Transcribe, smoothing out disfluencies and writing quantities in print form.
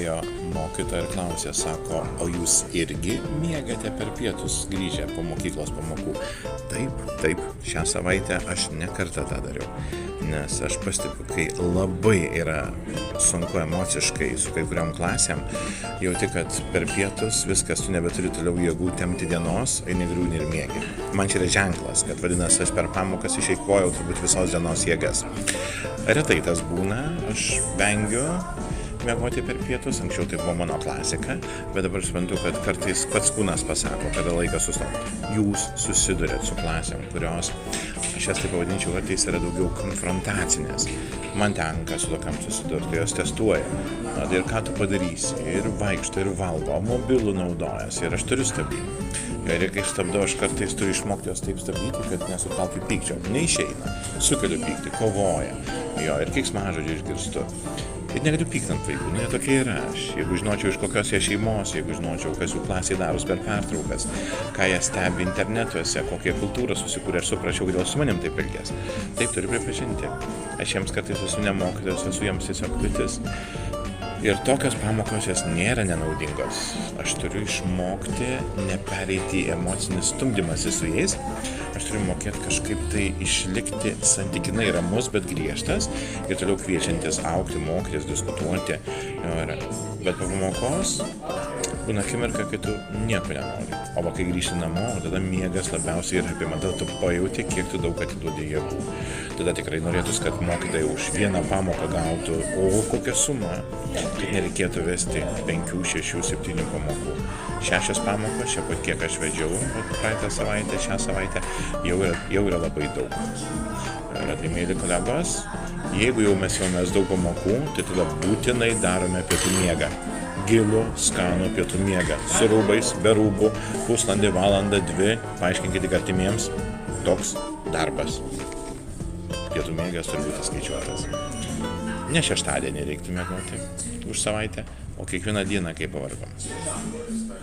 atėjo mokytoja ir klausė, sako, o jūs irgi miegate per pietus grįžę po mokyklos pamokų? Taip, šią savaitę aš ne kartą tą dariau, nes aš pastebiu, kai labai yra sunku emociškai su kai kuriam klasėm, jauti, kad per pietus viskas, tu nebeturi toliau jėgų tempti dienos, eini griūni ir miegi. Man čia yra ženklas, kad vadinasi, aš per pamokas išeikvojau turbūt visos dienos jėgas. Retai tas būna, aš vengiu miegoti per pietus, anksčiau tai buvo mano klasika, bet dabar suprantu, kad kartais pats kūnas pasako, kada laikas sustoti. Jūs susidurėt su klasėm, kurios, aš jas taip pavadinčiau, kartais yra daugiau konfrontacinės. Man tenka su tokiam susidurti, kai jos testuoja. Ir ką tu padarysi, ir vaikšto, ir valgo, mobilų naudojas, ir aš turiu stabdyti. Ir kai stabdau, aš kartais turiu išmokti jos taip stabdyti, kad nesukeltų pykčio. Neišeina, sukeliu pyktį, kovoja. Ir keiksmažodžių išgirstu. Ir negaliu pykti ant vaikų, jie tokie yra aš. Jeigu žinočiau, iš kokios jie šeimos, jeigu žinočiau, kas jų klasėje daros per pertraukas, ką jie stebi internetuose, kokią kultūrą susikūrė, aš supračiau, kodėl su manim taip elgės. Taip turiu pripažinti. Aš jiems kartais esu nemokytas, esu jiems tiesiog kliūtis. Ir tokios pamokos jas nėra nenaudingos. Aš turiu išmokti nepereiti į emocinį stumdymąsi su jais. Aš turiu mokėti kažkaip tai išlikti santykinai ramus, bet griežtas ir toliau kviečiantis augti, mokytis, diskutuoti. Bet po pamokos būna akimirka, kai tu nieko nenori. O kai grįžti namo, tada miegas labiausiai ir apima. Tada tu pajauti, kiek tu daug atiduodi jėgų. Tada tikrai norėtųs, kad mokytojai už vieną pamoką gautų, kokią sumą, kad nereikėtų vesti 5, 6, 7 pamokų. 6 pamokos, čia pat kiek aš vedžiau praeitą savaitę, šią savaitę, jau yra labai daug. Tai mėly kolegos, jeigu jau mes daug pamokų, tai tada būtinai darome pietų miegą. Gilų, skanų pietų miegą. Su rūbais, be rūbų, pusvalandį, valandą, 2, paaiškinkite artimiems, toks darbas. Pietų miegas turi būti skaičiuotas. Ne šeštadienį reiktų miegoti už savaitę, o kiekvieną dieną, kai pavargom.